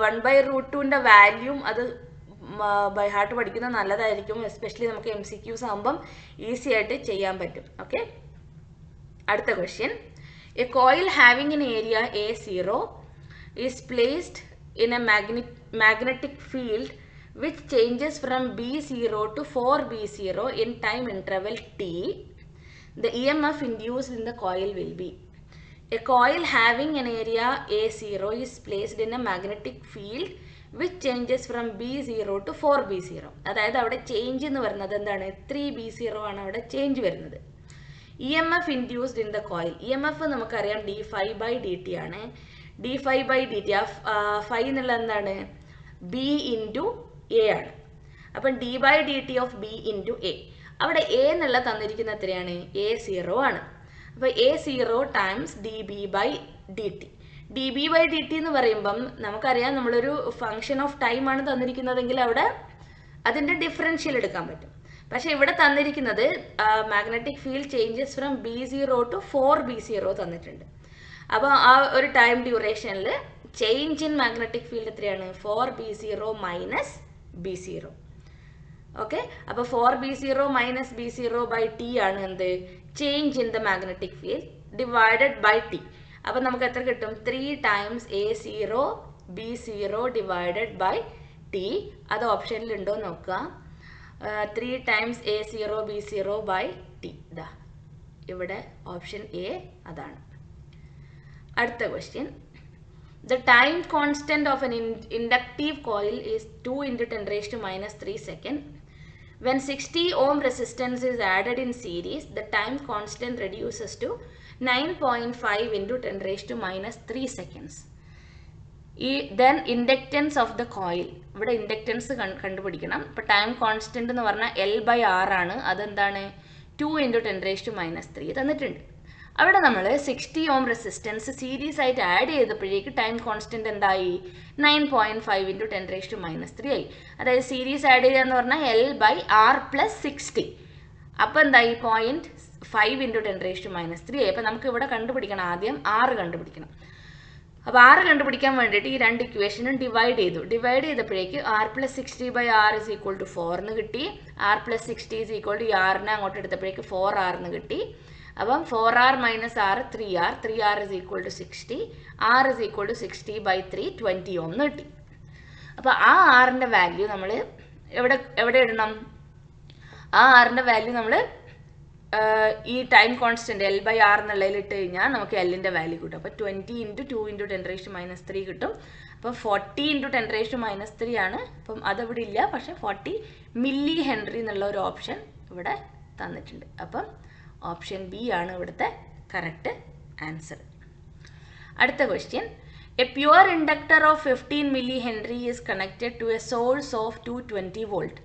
1/√2ൻ്റെ വാല്യൂം അത് ബൈ ഹാർട്ട് പഠിക്കുന്നത് നല്ലതായിരിക്കും. എസ്പെഷ്യലി നമുക്ക് MCQs ആകുമ്പം ഈസി ആയിട്ട് ചെയ്യാൻ പറ്റും. ഓക്കെ, അടുത്ത question, A coil having in area A0 is placed in A magnetic field which changes from B0 to 4B0 in time interval t. The EMF induced in the coil will be. A coil having an area A0 is placed in a magnetic field which changes from B0 to 4B0. അതായത് അവിടെ change എന്ന് പറയുന്നത് എന്താണ്, 3B0 ആണ് അവിടെ change വരുന്നത്. EMF induced in the coil. EMF നമുക്കറിയാം d∅dt ആണ്. d∅dt ഫൈ എന്നുള്ളത് എന്താണ്, B ഇൻറ്റു എ ആണ്. അപ്പം d/dt of B into A. അവിടെ എ എന്നുള്ള തന്നിരിക്കുന്ന എത്രയാണ്, A0 ആണ്. അപ്പോൾ A0 ടൈംസ് dB/dt. dB/dt എന്ന് പറയുമ്പം നമുക്കറിയാം നമ്മളൊരു ഫംഗ്ഷൻ ഓഫ് ടൈം ആണ് തന്നിരിക്കുന്നതെങ്കിൽ അവിടെ അതിൻ്റെ ഡിഫറൻഷ്യൽ എടുക്കാൻ പറ്റും. പക്ഷേ ഇവിടെ തന്നിരിക്കുന്നത് magnetic field changes from B0 to 4B0 തന്നിട്ടുണ്ട്. അപ്പോൾ ആ ഒരു ടൈം ഡ്യൂറേഷനിൽ ചേഞ്ച് ഇൻ മാഗ്നറ്റിക് ഫീൽഡ് എത്രയാണ്, 4B0 മൈനസ് B0. ഓക്കെ, അപ്പോൾ 4B0 മൈനസ് B0/t ആണ് എന്ത്, change in the magnetic field divided by T. അപ്പം നമുക്ക് എത്ര കിട്ടും, 3 times A0 B0 divided by T. അത് ഓപ്ഷനിലുണ്ടോ നോക്കുക. 3 times A0 B0 by T. ഇതാ ഇവിടെ ഓപ്ഷൻ എ അതാണ്. അടുത്ത question, the time constant of an inductive coil is 2 × 10⁻³ seconds. When 60 ohm resistance is added in series, the time constant reduces to 9.5 × 10⁻³ seconds. Then inductance of the coil. ഇവിടെ inductance കണ്ടുപിടിക്കണം. ഇപ്പോൾ time constant എന്ന് പറഞ്ഞാൽ L/R ആണ്. അതെന്താണ്, 2 × 10⁻³ തന്നിട്ടുണ്ട്. അവിടെ നമ്മൾ 60 ഓം റെസിസ്റ്റൻസ് സീരീസ് ആയിട്ട് ആഡ് ചെയ്തപ്പോഴേക്ക് ടൈം കോൺസ്റ്റന്റ് എന്തായി, 9.5 × 10⁻³ ആയി. അതായത് സീരീസ് ആഡ് ചെയ്യുക എന്ന് പറഞ്ഞാൽ L/R + 60. അപ്പോൾ എന്തായി, 0.5 × 10⁻³ ആയി. അപ്പോൾ നമുക്ക് ഇവിടെ കണ്ടുപിടിക്കണം, ആദ്യം R കണ്ടുപിടിക്കണം. അപ്പോൾ R കണ്ടുപിടിക്കാൻ വേണ്ടിയിട്ട് ഈ രണ്ട് ഇക്വേഷനും ഡിവൈഡ് ചെയ്തു. ഡിവൈഡ് ചെയ്തപ്പോഴേക്ക് R + 60/R = 4 എന്ന് കിട്ടി. R + 60 = ഈ ആറിനെ അങ്ങോട്ട് എടുത്തപ്പോഴേക്ക് 4R എന്ന് കിട്ടി. അപ്പം 4R - R 3R. 3R = 60. R = 60/3 20 ohm എന്ന് കിട്ടി. അപ്പോൾ ആ ആറിൻ്റെ വാല്യൂ നമ്മൾ എവിടെ ഇടണം, ആ ആറിൻ്റെ വാല്യൂ നമ്മൾ ഈ ടൈം കോൺസ്റ്റന്റ് L/R എന്നുള്ളതിൽ ഇട്ട് കഴിഞ്ഞാൽ നമുക്ക് Lൻ്റെ വാല്യൂ കിട്ടും. അപ്പോൾ 20 × 2 × 10⁻³ കിട്ടും. അപ്പോൾ 40 × 10⁻³ ആണ്. അപ്പം അതവിടെ ഇല്ല, പക്ഷേ 40 മില്ലി ഹെൻറി എന്നുള്ള ഒരു ഓപ്ഷൻ ഇവിടെ തന്നിട്ടുണ്ട്. അപ്പം ഓപ്ഷൻ ബി ആണ് ഇവിടുത്തെ കറക്റ്റ് ആൻസർ. അടുത്ത question, a pure inductor of 15 milli henry is connected to a source of 220 volt.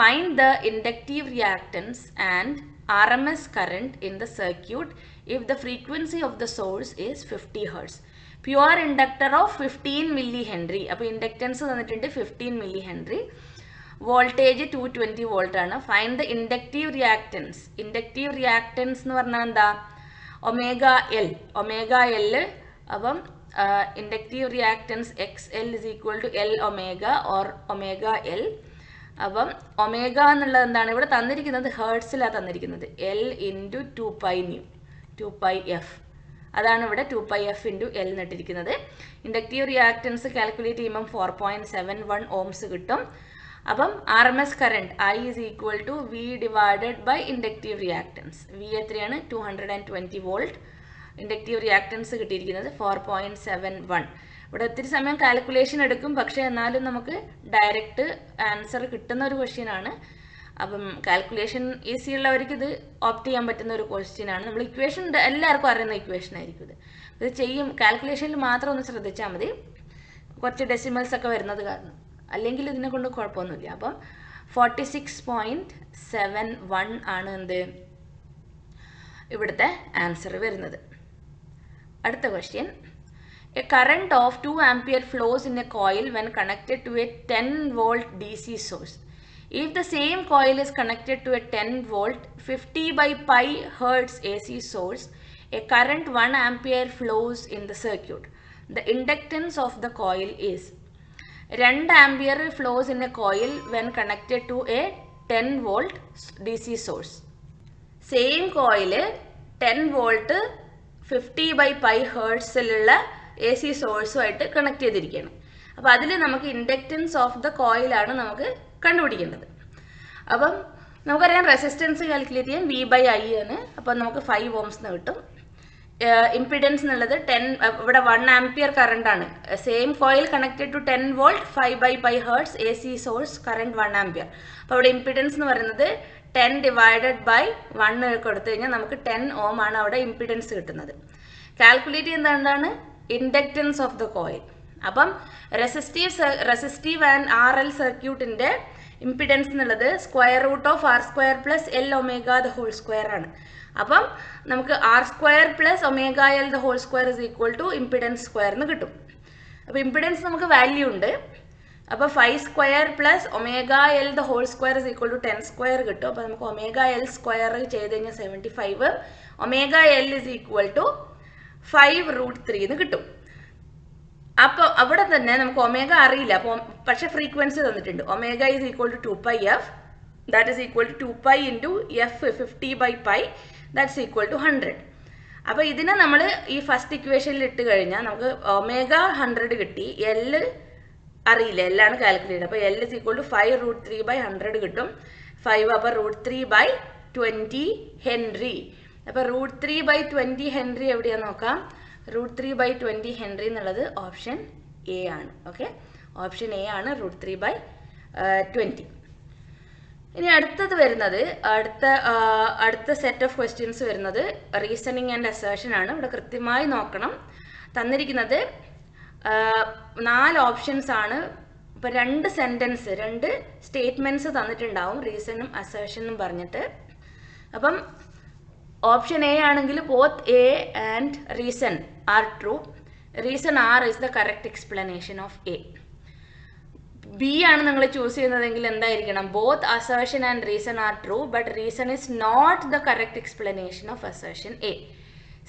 Find the inductive reactance and RMS current in the circuit if the frequency of the source is 50 Hz. Pure inductor of 15 milli Henry. അപ്പോൾ inductance തന്നിട്ടുണ്ട് 15 milli Henry. Voltage 220 volt ആണ്. Find the inductive reactance. Inductive reactance എന്ന് പറഞ്ഞാൽ എന്താ, omega L അപ്പം inductive reactance XL is equal to L omega or omega L. അപ്പം omega എന്നുള്ളത് എന്താണ് ഇവിടെ തന്നിരിക്കുന്നത്, ഹേർട്സിലാണ് തന്നിരിക്കുന്നത്, L into 2πf. അതാണ് ഇവിടെ 2πf into L എന്നിട്ടിരിക്കുന്നത്. ഇൻഡക്റ്റീവ് റിയാക്റ്റൻസ് കാൽക്കുലേറ്റ് ചെയ്യുമ്പം 4.71 ohms കിട്ടും. അപ്പം RMS current I is equal to V divided by inductive reactance. V എത്രയാണ്? 220 volt. ഇൻഡക്റ്റീവ് റിയാക്റ്റൻസ് കിട്ടിയിരിക്കുന്നത് 4.71. ഇവിടെ ഒത്തിരി സമയം കാൽക്കുലേഷൻ എടുക്കും, പക്ഷേ എന്നാലും നമുക്ക് ഡയറക്റ്റ് ആൻസർ കിട്ടുന്ന ഒരു ക്വസ്റ്റ്യൻ ആണ്. അപ്പം കാൽക്കുലേഷൻ ഈസി ഉള്ളവർക്ക് ഇത് ഓപ്റ്റ് ചെയ്യാൻ പറ്റുന്ന ഒരു ക്വസ്റ്റ്യൻ ആണ്. നമ്മൾ ഇക്വേഷൻ എല്ലാവർക്കും അറിയുന്ന ഇക്വേഷൻ ആയിരിക്കും ഇത് ചെയ്യും. കാൽക്കുലേഷനിൽ മാത്രം ഒന്ന് ശ്രദ്ധിച്ചാൽ മതി, കുറച്ച് ഡെസിമൽസ് ഒക്കെ വരുന്നത് കാരണം. അല്ലെങ്കിൽ ഇതിനെ കൊണ്ട് കുഴപ്പമൊന്നുമില്ല. അപ്പം 46.71 ആണ് എന്ത് ഇവിടുത്തെ ആൻസർ വരുന്നത്. അടുത്ത question. A current of 2 ampere flows in a coil when connected to a 10 volt DC source. If the same coil is connected to a 10 volt 50 by pi hertz AC source, a current 1 ampere flows in the circuit. The inductance of the coil is 2 ampere flows in a coil when connected to a 10 volt DC source. Same coil 10 volt 50 by pi hertz AC സോഴ്സുമായിട്ട് connect ചെയ്തിരിക്കുകയാണ്. അപ്പോൾ അതിൽ നമുക്ക് inductance of the കോയിലാണ് നമുക്ക് കണ്ടുപിടിക്കേണ്ടത്. അപ്പം നമുക്കറിയാം resistance calculate ചെയ്യാൻ V/I ആണ്. അപ്പം നമുക്ക് 5 ohms കിട്ടും. ഇംപിഡൻസ് എന്നുള്ളത് 10, ഇവിടെ 1 ആംപിയർ കറണ്ട് ആണ്. Same coil connected to 10 volt 5 by pi hertz AC source current 1 ampere. അപ്പോൾ ഇവിടെ ഇംപിഡൻസ് എന്ന് പറയുന്നത് 10 divided by 1 കൊടുത്തു കഴിഞ്ഞാൽ നമുക്ക് 10 ohm ആണ് അവിടെ ഇംപിഡൻസ് കിട്ടുന്നത്. കാൽക്കുലേറ്റ് ചെയ്യുന്നത് എന്താണ്? Inductance of the coil. അപ്പം റെസിസ്റ്റീവ് ആൻഡ് RL സർക്യൂട്ടിൻ്റെ ഇംപിഡൻസ് എന്നുള്ളത് √R² + L omega the whole square ആണ്. അപ്പം നമുക്ക് R² + omega L the whole square is equal to impedance square എന്ന് കിട്ടും. അപ്പോൾ ഇംപിഡൻസ് നമുക്ക് വാല്യൂ ഉണ്ട്. അപ്പോൾ 5² + omega L the whole square is equal to 10² കിട്ടും. അപ്പോൾ നമുക്ക് omega L സ്ക്വയർ ചെയ്ത് കഴിഞ്ഞാൽ 75. omega L is equal to 5√3 എന്ന് കിട്ടും. അപ്പോൾ അവിടെ തന്നെ നമുക്ക് ഒമേഗ അറിയില്ല, അപ്പോൾ പക്ഷെ ഫ്രീക്വൻസി തന്നിട്ടുണ്ട്. Omega is equal to 2πf, that is equal to 2π into f 50 by pi, that's equal to 100. അപ്പോൾ ഇതിനെ നമ്മൾ ഈ ഫസ്റ്റ് ഇക്വേഷനിൽ ഇട്ട് കഴിഞ്ഞാൽ നമുക്ക് ഒമേഗ 100 കിട്ടി. L അറിയില്ല, L ആണ് കാൽക്കുലേറ്റ്. അപ്പോൾ L is equal to 5√3 by 100 കിട്ടും. 5 അപ്പോൾ √3 by 20 ഹെൻറി. അപ്പോൾ √3 by 20 ഹെൻറി എവിടെയാന്ന് നോക്കാം. √3 by 20 ഹെൻറി എന്നുള്ളത് ഓപ്ഷൻ എ ആണ്. ഓക്കെ, ഓപ്ഷൻ എ ആണ് √3 by 20. ഇനി അടുത്തത് വരുന്നത് അടുത്ത സെറ്റ് ഓഫ് ക്വസ്റ്റ്യൻസ് വരുന്നത് റീസണിങ് ആൻഡ് അസേർഷൻ ആണ്. ഇവിടെ കൃത്യമായി നോക്കണം. തന്നിരിക്കുന്നത് 4 ഓപ്ഷൻസ് ആണ്. ഇപ്പോൾ 2 സ്റ്റേറ്റ്മെൻറ്റ്സ് തന്നിട്ടുണ്ടാവും, റീസണും അസേർഷനും പറഞ്ഞിട്ട്. അപ്പം ഓപ്ഷൻ എ ആണെങ്കിൽ both A and reason are true. Reason are is the correct explanation of A. B ആണ് നിങ്ങൾ ചൂസ് ചെയ്യുന്നതെങ്കിൽ എന്തായിരിക്കണം? Both assertion and reason are true, but reason is not the correct explanation of assertion A.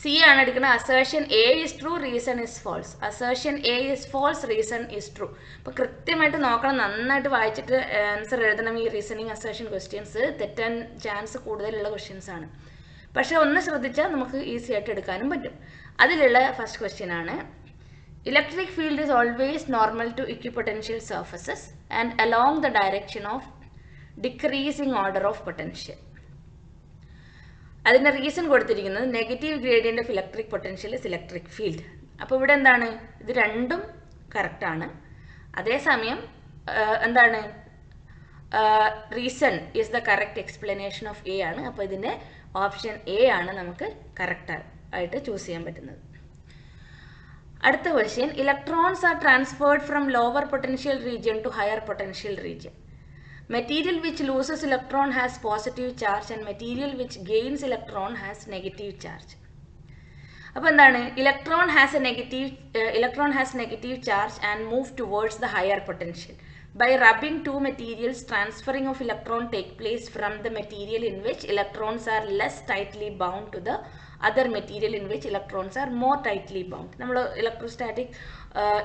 C ആണ് എടുക്കുന്നത്. Assertion A is true, reason is false. Assertion A is false, reason is true. അപ്പോൾ കൃത്യമായിട്ട് നോക്കണം, നന്നായിട്ട് വായിച്ചിട്ട് answer എഴുതണം. ഈ reasoning assertion questions തെറ്റാൻ chance കൂടുതലുള്ള ക്വസ്റ്റ്യൻസ് ആണ്. പക്ഷെ ഒന്ന് ശ്രദ്ധിച്ചാൽ നമുക്ക് ഈസി ആയിട്ട് എടുക്കാനും പറ്റും. അതിലുള്ള ഫസ്റ്റ് ക്വസ്റ്റ്യൻ ആണ്, electric field is always normal to equipotential surfaces and along the direction of decreasing order of potential. അതിൻ്റെ റീസൺ കൊടുത്തിരിക്കുന്നത് negative gradient of electric potential is electric field. അപ്പോൾ ഇവിടെ എന്താണ്? ഇത് രണ്ടും കറക്റ്റാണ്. അതേസമയം എന്താണ്? Reason is the correct explanation of A ആണ്. അപ്പോൾ ഇതിൻ്റെ ഓപ്ഷൻ എ ആണ് നമുക്ക് കറക്റ്റ് ആയിട്ട് ചൂസ് ചെയ്യാൻ പറ്റുന്നത്. അടുത്ത question, electrons are transferred from lower potential region to higher potential region. Material which loses electron has positive charge and material which gains electron has negative charge. അപ്പോൾ എന്താണ്? Electron has negative charge and move towards the higher potential. By rubbing two materials, transferring of electron take place from the material in which electrons are less tightly bound to the other material in which electrons are more tightly bound. നമ്മൾ electrostatic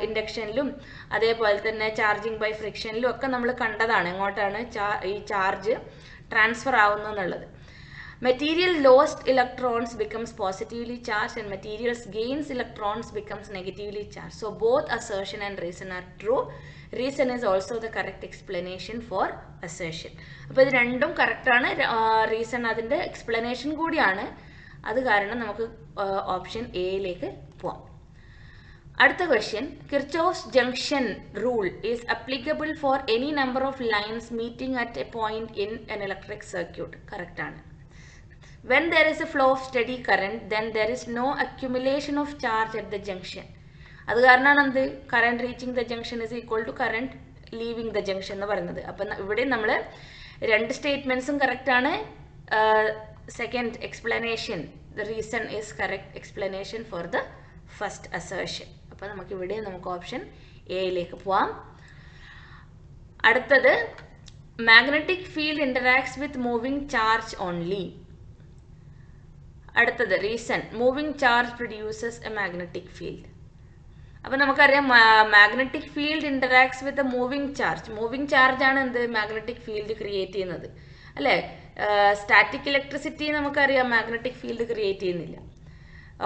ഇൻഡക്ഷനിലും അതേപോലെ തന്നെ charging by ഫ്രിക്ഷനിലും ഒക്കെ നമ്മൾ കണ്ടതാണ് എങ്ങോട്ടാണ് ഈ charge transfer ആവുന്നതെന്നുള്ളത്. Material lost electrons becomes positively charged and materials gains electrons becomes negatively charged. So both assertion and reason are true. Reason is also the correct explanation for assertion. അപ്പോൾ ഇത് രണ്ടും correct ആണ്. Reason അതിൻ്റെ explanation കൂടിയാണ്. അത് കാരണം നമുക്ക് option എയിലേക്ക് പോവാം. അടുത്ത question, Kirchhoff's junction rule is applicable for any number of lines meeting at A point in N electric circuit. Correct ആണ്. When there is a flow of steady current, then there is no accumulation of charge at the junction. അത് കാരണമാണ് എന്ത് current reaching the junction is equal to current leaving the junction എന്ന് പറയുന്നത്. അപ്പം ഇവിടെ നമ്മൾ രണ്ട് സ്റ്റേറ്റ്മെൻറ്റ്സും കറക്റ്റ് ആണ്. Second explanation, the reason is correct explanation for the first assertion. അപ്പം നമുക്ക് ഇവിടെ നമുക്ക് ഓപ്ഷൻ എയിലേക്ക് പോവാം. അടുത്തത്, magnetic field interacts with moving charge only. അടുത്തത് reason, moving charge produces a magnetic field. അപ്പം നമുക്കറിയാം magnetic field interacts with a moving charge. Moving ചാർജാണ് എന്ത് മാഗ്നറ്റിക് ഫീൽഡ് ക്രിയേറ്റ് ചെയ്യുന്നത് അല്ലേ. സ്റ്റാറ്റിക് ഇലക്ട്രിസിറ്റി നമുക്കറിയാം മാഗ്നറ്റിക് ഫീൽഡ് ക്രിയേറ്റ് ചെയ്യുന്നില്ല.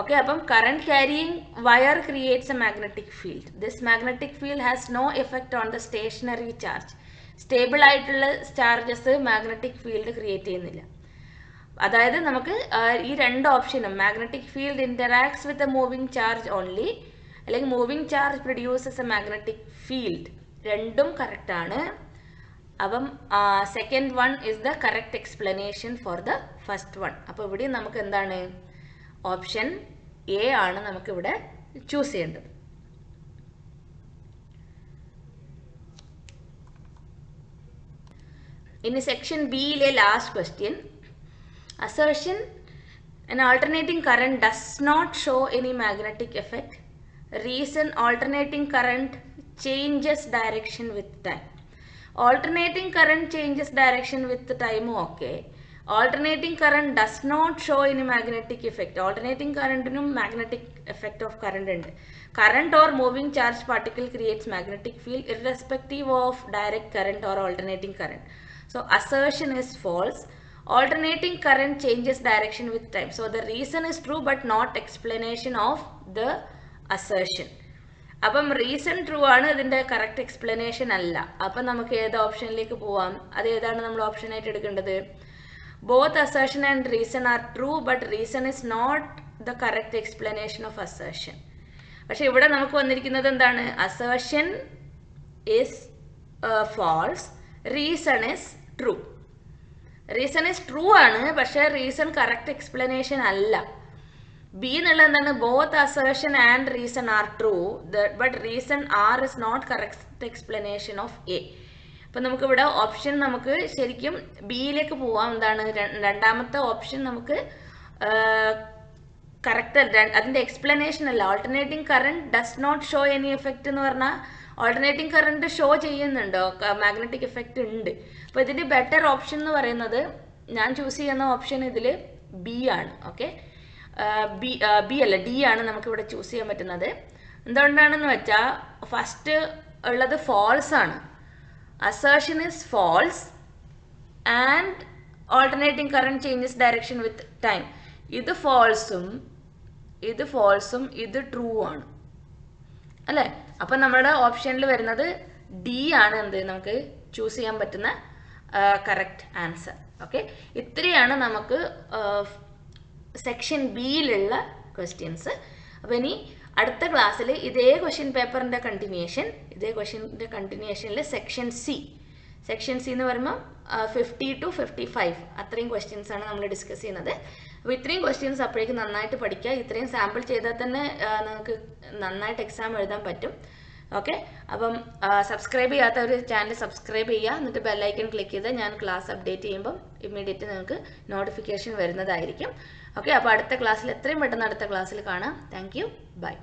ഓക്കെ, അപ്പം current carrying wire creates a magnetic field. This magnetic field has no effect on the stationary charge. Stable ആയിട്ടുള്ള charges magnetic field create ചെയ്യുന്നില്ല. അതായത് നമുക്ക് ഈ രണ്ട് ഓപ്ഷനും magnetic field interacts with a moving charge only അല്ലെങ്കിൽ moving charge produces a magnetic field രണ്ടും correct ആണ്. അപ്പം second one is the correct explanation for the first one. അപ്പോൾ ഇവിടെ നമുക്ക് എന്താണ് ഓപ്ഷൻ എ ആണ് നമുക്കിവിടെ ചൂസ് ചെയ്യേണ്ടത്. ഇനി സെക്ഷൻ ബിയിലെ last question, assertion, an alternating current does not show any magnetic effect. Reason, alternating current changes direction with time. Alternating current changes direction with time, okay. Alternating current does not show any magnetic effect. Alternating current no magnetic effect of current ഉണ്ട്. Current or moving charge particle creates magnetic field irrespective of direct current or alternating current. So assertion is false. Alternating current changes direction with time. So the reason is true but not explanation of the assertion. അപ്പം reason true ആണ്, ഇതിൻ്റെ correct explanation അല്ല. അപ്പം നമുക്ക് ഏത് ഓപ്ഷനിലേക്ക് പോവാം? അത് ഏതാണ് നമ്മൾ ഓപ്ഷനായിട്ട് എടുക്കേണ്ടത്? Both assertion and reason are true but reason is not the correct explanation of assertion. പക്ഷെ ഇവിടെ നമുക്ക് വന്നിരിക്കുന്നത് എന്താണ്? Assertion is false, reason is true. Reason is true ആണ്, പക്ഷേ റീസൺ കറക്റ്റ് എക്സ്പ്ലനേഷൻ അല്ല. ബി എന്നുള്ള എന്താണ്? Both assertion and reason are true but reason are is not correct explanation of A. അപ്പം നമുക്കിവിടെ ഓപ്ഷൻ നമുക്ക് ശരിക്കും ബിയിലേക്ക് പോവാം. എന്താണ് രണ്ടാമത്തെ ഓപ്ഷൻ നമുക്ക് കറക്റ്റ് അതിൻ്റെ എക്സ്പ്ലനേഷൻ അല്ല. Alternating current does not show any effect എന്ന് പറഞ്ഞാൽ ഓൾട്ടർനേറ്റിംഗ് കറണ്ട് ഷോ ചെയ്യുന്നുണ്ടോ? മാഗ്നറ്റിക് എഫക്റ്റ് ഉണ്ട്. അപ്പോൾ ഇതിൻ്റെ ബെറ്റർ ഓപ്ഷൻ എന്ന് പറയുന്നത് ഞാൻ ചൂസ് ചെയ്യുന്ന ഓപ്ഷൻ ഇതിൽ ബി ആണ്. ഓക്കെ, ബി അല്ല ഡി ആണ് നമുക്കിവിടെ ചൂസ് ചെയ്യാൻ പറ്റുന്നത്. എന്തുകൊണ്ടാണെന്ന് വെച്ചാൽ ഫസ്റ്റ് ഉള്ളത് ഫോൾസ് ആണ്. Assertion is false and alternating current changes direction with time. ഇത് ഫോൾസും ഇത് ട്രൂ ആണ് അല്ലേ. അപ്പം നമ്മുടെ ഓപ്ഷനിൽ വരുന്നത് ഡി ആണ് എന്ത് നമുക്ക് ചൂസ് ചെയ്യാൻ പറ്റുന്ന കറക്റ്റ് ആൻസർ. ഓക്കെ, ഇത്രയാണ് നമുക്ക് സെക്ഷൻ ബിയിലുള്ള ക്വസ്റ്റ്യൻസ്. അപ്പോൾ ഇനി അടുത്ത ക്ലാസ്സിൽ ഇതേ ക്വസ്റ്റ്യൻ പേപ്പറിൻ്റെ കണ്ടിന്യൂഷനിൽ സെക്ഷൻ സി എന്ന് പറയുമ്പോൾ 50 to 55 അത്രയും ക്വസ്റ്റ്യൻസ് ആണ് നമ്മൾ ഡിസ്കസ് ചെയ്യുന്നത്. അപ്പോൾ ഇത്രയും ക്വസ്റ്റ്യൻസ് അപ്പോഴേക്കും നന്നായിട്ട് പഠിക്കുക. ഇത്രയും സാമ്പിൾ ചെയ്താൽ തന്നെ നിങ്ങൾക്ക് നന്നായിട്ട് എക്സാം എഴുതാൻ പറ്റും. ഓക്കെ, അപ്പം സബ്സ്ക്രൈബ് ചെയ്യാത്തവർ ചാനൽ സബ്സ്ക്രൈബ് ചെയ്യുക, എന്നിട്ട് ബെല്ലൈക്കൺ ക്ലിക്ക് ചെയ്ത് ഞാൻ ക്ലാസ് അപ്ഡേറ്റ് ചെയ്യുമ്പം ഇമ്മീഡിയറ്റ് നിങ്ങൾക്ക് നോട്ടിഫിക്കേഷൻ വരുന്നതായിരിക്കും. ഓക്കെ, അപ്പോൾ അടുത്ത ക്ലാസ്സിൽ എത്രയും പെട്ടെന്ന് അടുത്ത ക്ലാസ്സിൽ കാണാം. Thank you, by.